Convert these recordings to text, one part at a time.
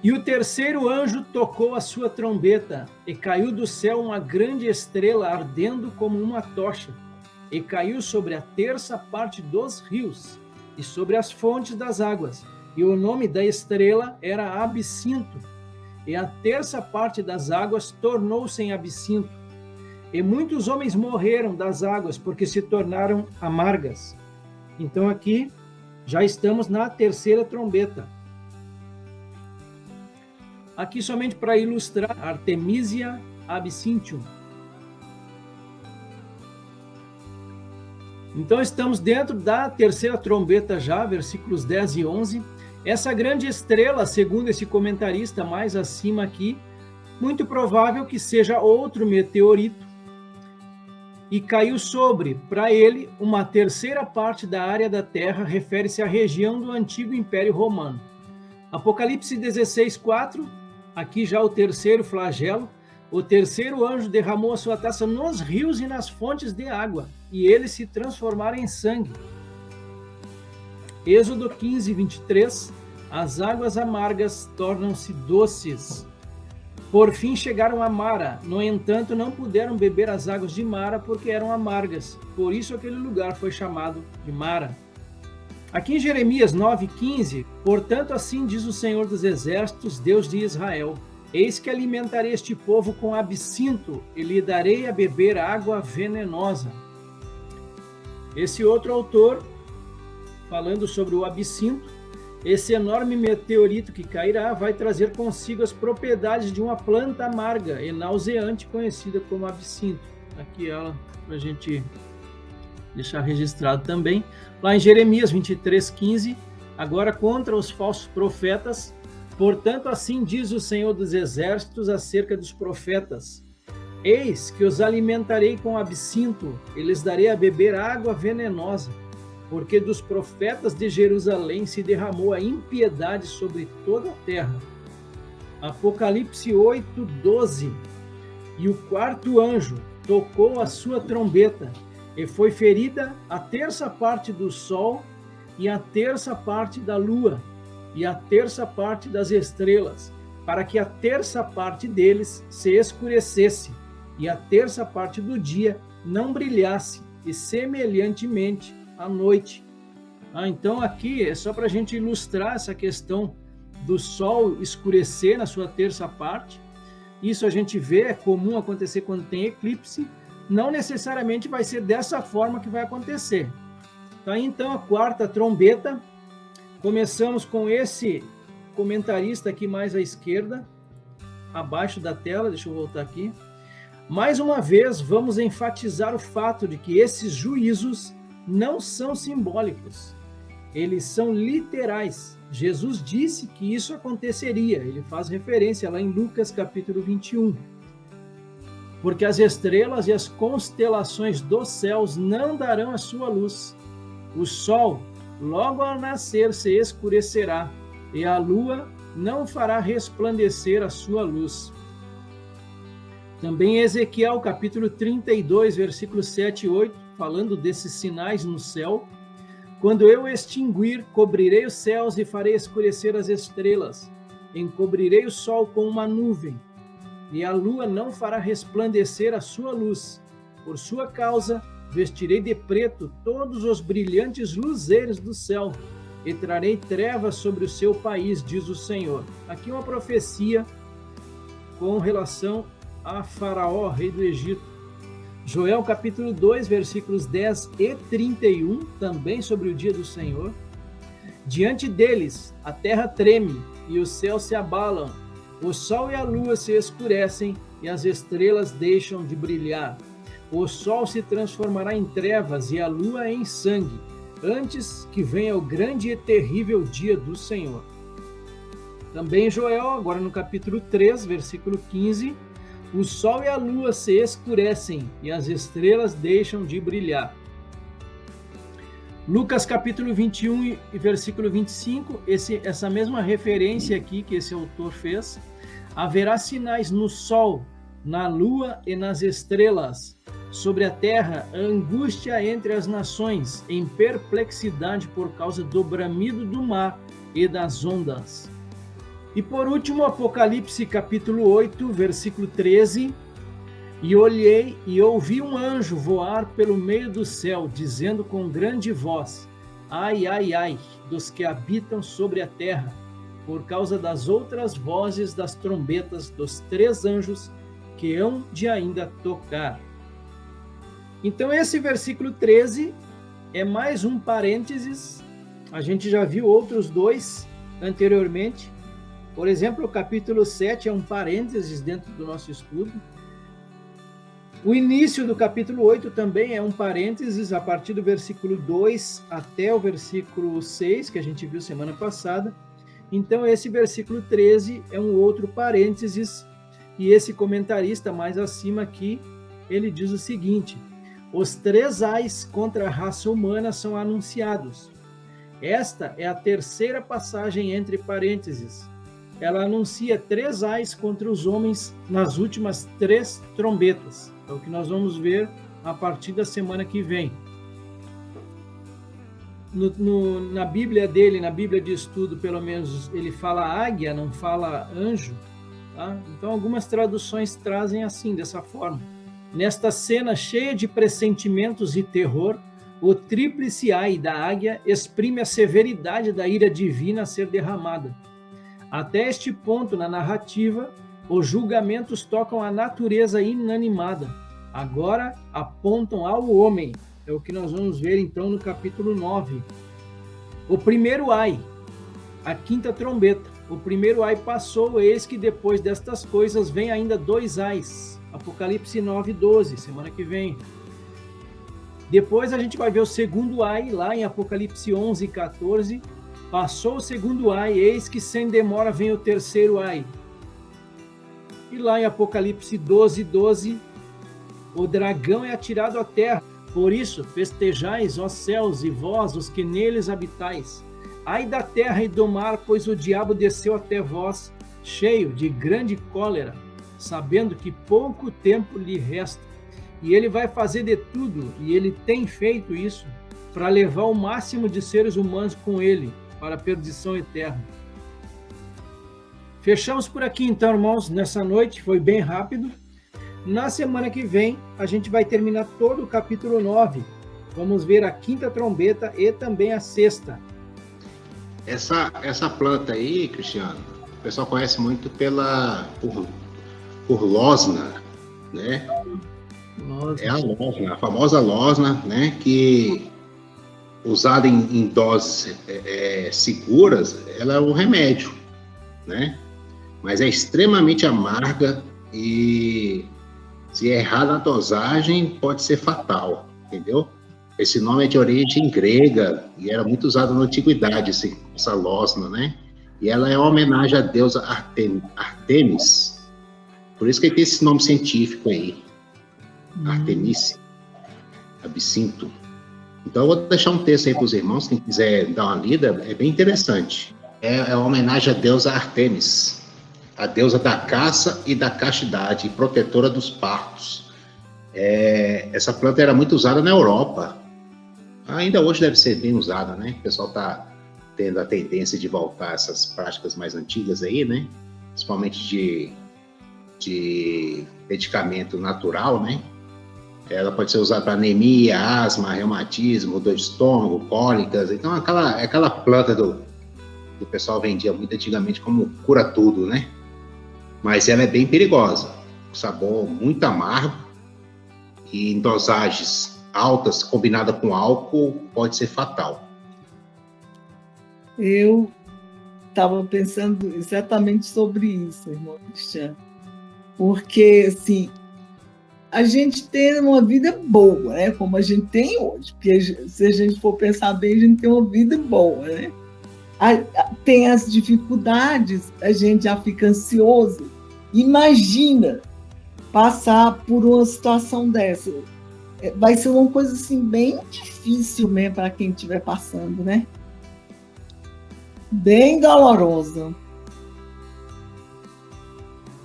E o terceiro anjo tocou a sua trombeta, e caiu do céu uma grande estrela ardendo como uma tocha, e caiu sobre a terça parte dos rios, e sobre as fontes das águas. E o nome da estrela era Absinto, e a terça parte das águas tornou-se em absinto. E muitos homens morreram das águas, porque se tornaram amargas. Então aqui já estamos na terceira trombeta. Aqui somente para ilustrar Artemisia absinthium. Então estamos dentro da terceira trombeta já, versículos 10 e 11. Essa grande estrela, segundo esse comentarista mais acima aqui, muito provável que seja outro meteorito, e caiu sobre, para ele, uma terceira parte da área da Terra, refere-se à região do antigo Império Romano. Apocalipse 16:4, aqui já o terceiro flagelo, o terceiro anjo derramou a sua taça nos rios e nas fontes de água, e eles se transformaram em sangue. Êxodo 15:23, as águas amargas tornam-se doces. Por fim chegaram a Mara, no entanto não puderam beber as águas de Mara porque eram amargas, por isso aquele lugar foi chamado de Mara. Aqui em Jeremias 9:15, portanto assim diz o Senhor dos Exércitos, Deus de Israel, eis que alimentarei este povo com absinto e lhe darei a beber água venenosa. Esse outro autor, falando sobre o absinto, esse enorme meteorito que cairá vai trazer consigo as propriedades de uma planta amarga e nauseante conhecida como absinto. Aqui ela, para a gente deixar registrado também. Lá em Jeremias 23:15, agora contra os falsos profetas, portanto assim diz o Senhor dos Exércitos acerca dos profetas, eis que os alimentarei com absinto e lhes darei a beber água venenosa, porque dos profetas de Jerusalém se derramou a impiedade sobre toda a terra. Apocalipse 8:12. E o quarto anjo tocou a sua trombeta, e foi ferida a terça parte do sol, e a terça parte da lua, e a terça parte das estrelas, para que a terça parte deles se escurecesse, e a terça parte do dia não brilhasse, e semelhantemente à noite. Então aqui é só para a gente ilustrar essa questão do sol escurecer na sua terça parte. Isso a gente vê, é comum acontecer quando tem eclipse, não necessariamente vai ser dessa forma que vai acontecer. Tá, então a quarta trombeta, começamos com esse comentarista aqui mais à esquerda, abaixo da tela, deixa eu voltar aqui. Mais uma vez, vamos enfatizar o fato de que esses juízos não são simbólicos, eles são literais. Jesus disse que isso aconteceria, ele faz referência lá em Lucas capítulo 21. Porque as estrelas e as constelações dos céus não darão a sua luz. O sol, logo ao nascer, se escurecerá, e a lua não fará resplandecer a sua luz. Também em Ezequiel capítulo 32, versículos 7 e 8, falando desses sinais no céu, quando eu extinguir, cobrirei os céus e farei escurecer as estrelas, encobrirei o sol com uma nuvem, e a lua não fará resplandecer a sua luz. Por sua causa, vestirei de preto todos os brilhantes luzeiros do céu, e trarei trevas sobre o seu país, diz o Senhor. Aqui uma profecia com relação a Faraó, rei do Egito. Joel capítulo 2, versículos 10 e 31, também sobre o dia do Senhor. Diante deles, a terra treme e os céus se abalam, o sol e a lua se escurecem e as estrelas deixam de brilhar. O sol se transformará em trevas e a lua em sangue, antes que venha o grande e terrível dia do Senhor. Também Joel, agora no capítulo 3, versículo 15, o sol e a lua se escurecem e as estrelas deixam de brilhar. Lucas capítulo 21 e versículo 25, essa mesma referência aqui que esse autor fez. Haverá sinais no sol, na lua e nas estrelas. Sobre a terra, angústia entre as nações, em perplexidade por causa do bramido do mar e das ondas. E por último, Apocalipse capítulo 8, versículo 13. E olhei e ouvi um anjo voar pelo meio do céu, dizendo com grande voz: ai, ai, ai, dos que habitam sobre a terra, por causa das outras vozes das trombetas dos 3 anjos que hão de ainda tocar. Então esse versículo 13 é mais um parênteses. A gente já viu outros 2 anteriormente. Por exemplo, o capítulo 7 é um parênteses dentro do nosso estudo. O início do capítulo 8 também é um parênteses, a partir do versículo 2 até o versículo 6, que a gente viu semana passada. Então, esse versículo 13 é um outro parênteses, e esse comentarista mais acima aqui, ele diz o seguinte: os 3 ais contra a raça humana são anunciados. Esta é a terceira passagem entre parênteses. Ela anuncia 3 ais contra os homens nas últimas 3 trombetas. É o que nós vamos ver a partir da semana que vem. Na Bíblia dele, na Bíblia de estudo, pelo menos, ele fala águia, não fala anjo. Tá? Então, algumas traduções trazem assim, dessa forma. Nesta cena cheia de pressentimentos e terror, o tríplice ai da águia exprime a severidade da ira divina a ser derramada. Até este ponto na narrativa, os julgamentos tocam a natureza inanimada. Agora apontam ao homem. É o que nós vamos ver então no capítulo 9. O primeiro ai, a 5ª trombeta. O primeiro ai passou, eis que depois destas coisas vem ainda 2 ais. Apocalipse 9, 12, semana que vem. Depois a gente vai ver o segundo ai, lá em Apocalipse 11, 14. Passou o segundo ai, eis que sem demora vem o terceiro ai. E lá em Apocalipse 12, 12, o dragão é atirado à terra. Por isso, festejais, ó céus, e vós, os que neles habitais. Ai da terra e do mar, pois o diabo desceu até vós, cheio de grande cólera, sabendo que pouco tempo lhe resta. E ele vai fazer de tudo, e ele tem feito isso, para levar o máximo de seres humanos com ele, para a perdição eterna. Fechamos por aqui então, irmãos, nessa noite, foi bem rápido. Na semana que vem, a gente vai terminar todo o capítulo 9. Vamos ver a 5ª trombeta e também a 6ª. Essa planta aí, Cristiano, o pessoal conhece muito por losna, né? Losna. É a losna, a famosa losna, né? Que usada em doses seguras, ela é um remédio, né? Mas é extremamente amarga e, se errar na dosagem, pode ser fatal, entendeu? Esse nome é de origem grega e era muito usado na antiguidade, essa losna, né? E ela é uma homenagem à deusa Artemis. Por isso que tem esse nome científico aí, Artemice, absinto. Então, eu vou deixar um texto aí para os irmãos, quem quiser dar uma lida, é bem interessante. É uma homenagem à deusa Artemis, a deusa da caça e da castidade, protetora dos partos. Essa planta era muito usada na Europa. Ainda hoje deve ser bem usada, né? O pessoal está tendo a tendência de voltar a essas práticas mais antigas aí, né? Principalmente de medicamento natural, né? Ela pode ser usada para anemia, asma, reumatismo, dor de estômago, cólicas. Então, aquela planta do pessoal vendia muito antigamente como cura tudo, né? Mas ela é bem perigosa. O sabor muito amargo e em dosagens altas, combinada com álcool, pode ser fatal. Eu estava pensando exatamente sobre isso, irmão Cristiano. Porque, assim, a gente tem uma vida boa, né? Como a gente tem hoje. Porque se a gente for pensar bem, a gente tem uma vida boa, né? Tem as dificuldades, a gente já fica ansioso. Imagina passar por uma situação dessa. Vai ser uma coisa assim, bem difícil mesmo para quem estiver passando, né? Bem dolorosa.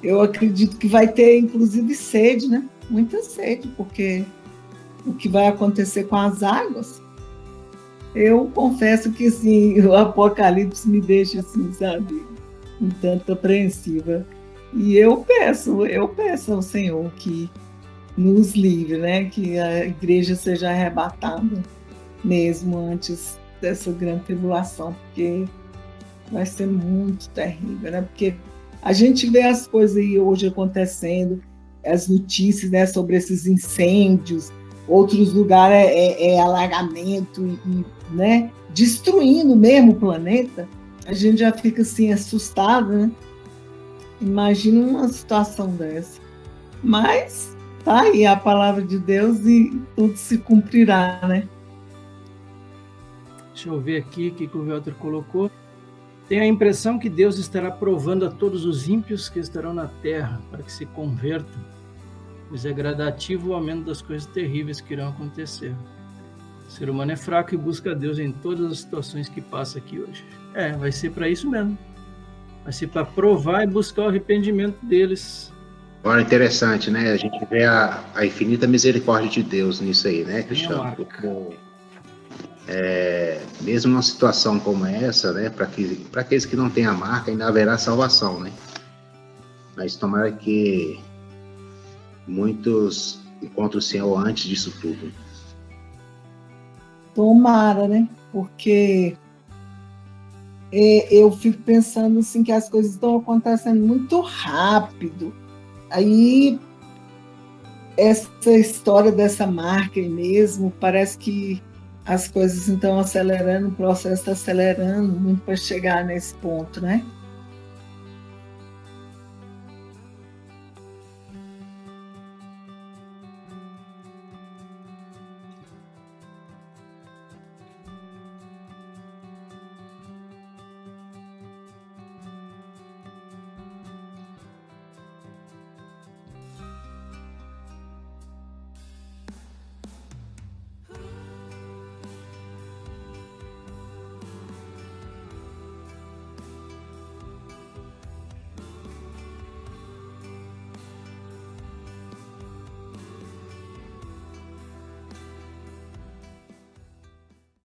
Eu acredito que vai ter, inclusive, sede, né? Muita sede, porque o que vai acontecer com as águas, eu confesso que, assim, o Apocalipse me deixa, assim, sabe, um tanto apreensiva. E eu peço ao Senhor que nos livre, né? Que a igreja seja arrebatada mesmo antes dessa grande tribulação, porque vai ser muito terrível, né? Porque a gente vê as coisas aí hoje acontecendo, as notícias, né, sobre esses incêndios, outros lugares é alagamento, né, destruindo mesmo o planeta. A gente já fica assim assustado, né? Imagina uma situação dessa. Mas tá aí a palavra de Deus e tudo se cumprirá, né? Deixa eu ver aqui o que o Walter colocou. Tenho a impressão que Deus estará provando a todos os ímpios que estarão na terra para que se convertam, pois é gradativo o aumento das coisas terríveis que irão acontecer. O ser humano é fraco e busca a Deus em todas as situações que passa aqui hoje. Vai ser para isso mesmo. Vai ser para provar e buscar o arrependimento deles. Agora, interessante, né? A gente vê a infinita misericórdia de Deus nisso aí, né, Cristiano? Mesmo numa situação como essa, né, para aqueles que não têm a marca, ainda haverá salvação, né? Mas tomara que muitos encontrem o Senhor antes disso tudo. Tomara, né? Porque eu fico pensando assim que as coisas estão acontecendo muito rápido. Aí essa história dessa marca aí mesmo, parece que as coisas estão acelerando, o processo está acelerando muito para chegar nesse ponto, né?